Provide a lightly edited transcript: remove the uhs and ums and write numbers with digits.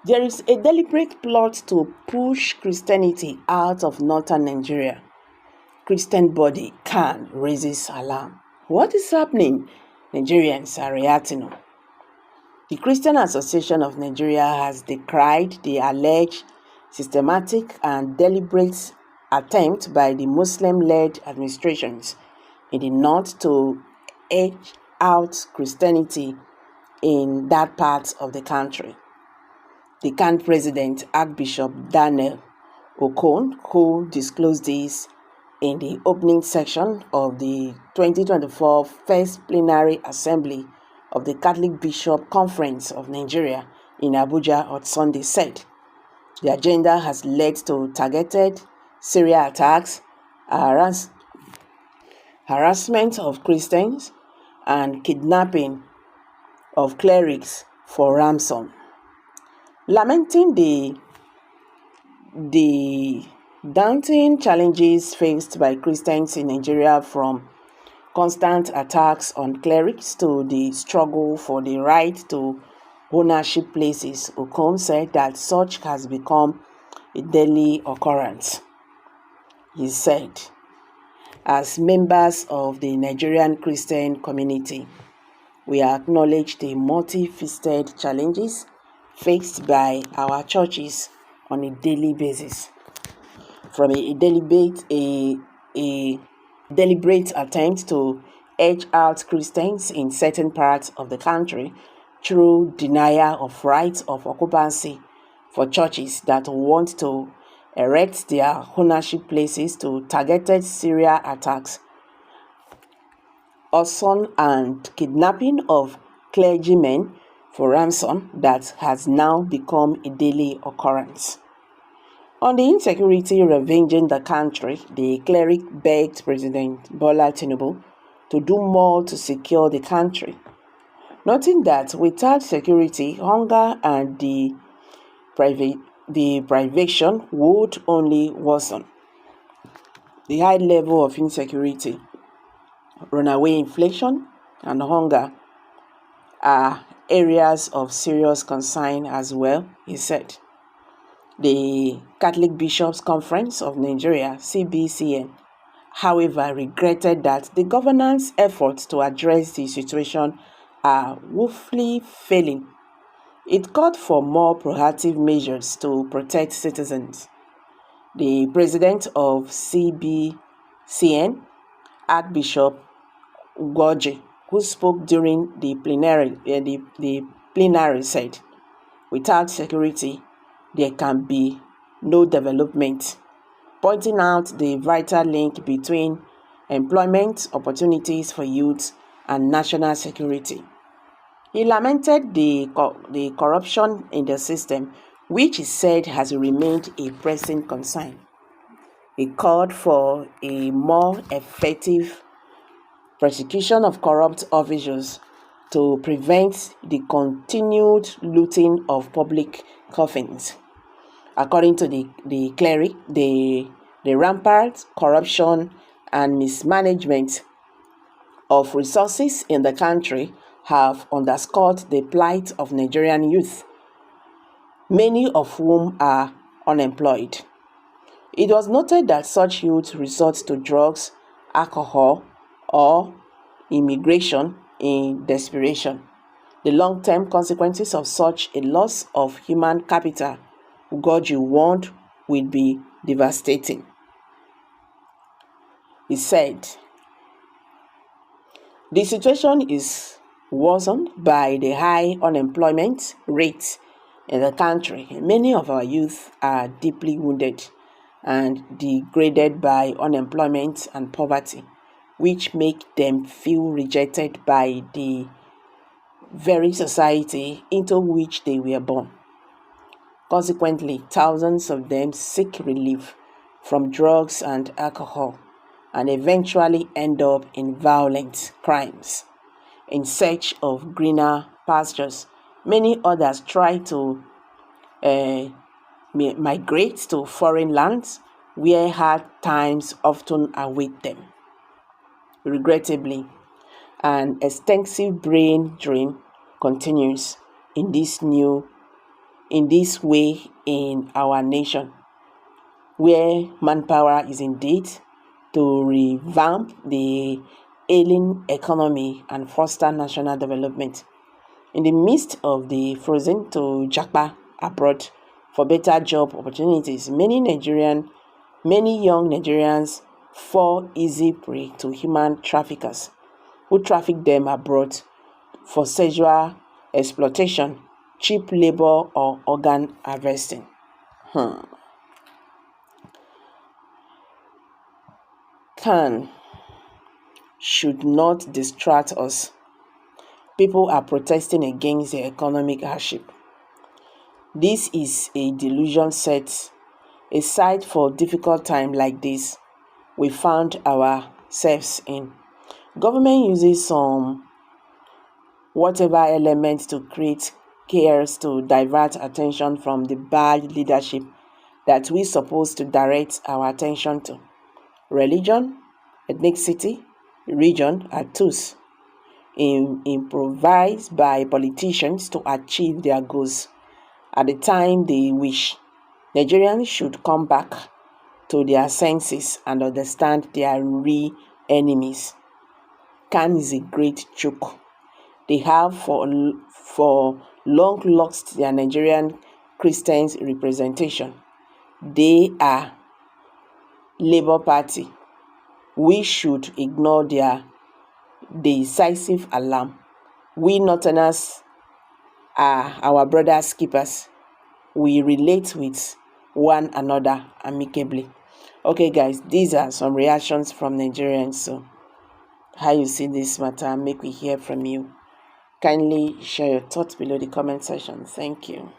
There is a deliberate plot to push Christianity out of northern Nigeria. Christian body can raises alarm. What is happening? Nigerians are reacting. The Christian Association of Nigeria has decried the alleged systematic and deliberate attempt by the Muslim-led administrations in the north to edge out Christianity in that part of the country. The CAN president, Archbishop Daniel Okon, who disclosed this in the opening section of the 2024 First Plenary Assembly of the Catholic Bishop Conference of Nigeria in Abuja on Sunday, said the agenda has led to targeted serial attacks, harassment of Christians, and kidnapping of clerics for ransom. Lamenting the daunting challenges faced by Christians in Nigeria, from constant attacks on clerics to the struggle for the right to ownership places, Okon said that such has become a daily occurrence. He said, as members of the Nigerian Christian community, we acknowledge the multifaceted challenges faced by our churches on a daily basis, from a deliberate attempt to edge out Christians in certain parts of the country through denial of rights of occupancy for churches that want to erect their ownership places, to targeted serial attacks, arson and kidnapping of clergymen for ransom that has now become a daily occurrence. On the insecurity ravaging the country, the cleric begged President Bola Tinubu to do more to secure the country, noting that without security, hunger and the privation would only worsen. The high level of insecurity, runaway inflation, and hunger are areas of serious concern as well, he said. The Catholic Bishops Conference of Nigeria, CBCN, however, regretted that the government's efforts to address the situation are woefully failing. It called for more proactive measures to protect citizens. The president of CBCN, Archbishop Ugoji, who spoke during the plenary, said, without security, there can be no development, pointing out the vital link between employment opportunities for youth and national security. He lamented the corruption in the system, which he said has remained a pressing concern. He called for a more effective prosecution of corrupt officials to prevent the continued looting of public coffins. According to the cleric, the rampant corruption and mismanagement of resources in the country have underscored the plight of Nigerian youth, many of whom are unemployed. It was noted that such youth resort to drugs, alcohol, or immigration in desperation. The long-term consequences of such a loss of human capital, Ugoji warned, will be devastating. He said, the situation is worsened by the high unemployment rate in the country. Many of our youth are deeply wounded and degraded by unemployment and poverty, which make them feel rejected by the very society into which they were born. Consequently, thousands of them seek relief from drugs and alcohol and eventually end up in violent crimes. In search of greener pastures, many others try to migrate to foreign lands where hard times often await them. Regrettably, an extensive brain drain continues in in this way in our nation, where manpower is indeed to revamp the ailing economy and foster national development. In the midst of the frozen to japa abroad for better job opportunities, many young Nigerians fall easy prey to human traffickers who traffic them abroad for sexual exploitation, cheap labor, or organ harvesting. Can should not distract us. People are protesting against the economic hardship. This is a delusion set aside for difficult time like this we found ourselves in. Government uses some whatever elements to create chaos to divert attention from the bad leadership that we're supposed to direct our attention to. Religion, ethnicity, region are tools improvised by politicians to achieve their goals at the time they wish. Nigerians should come back to their senses and understand their real enemies. Can is a great joke. They have for long lost their Nigerian Christians representation. They are Labour Party. We should ignore their decisive alarm. We Northerners are our brothers' keepers. We relate with one another amicably. Okay, guys, these are some reactions from Nigerians. So, how you see this matter? Make we hear from you. Kindly share your thoughts below the comment section. Thank you.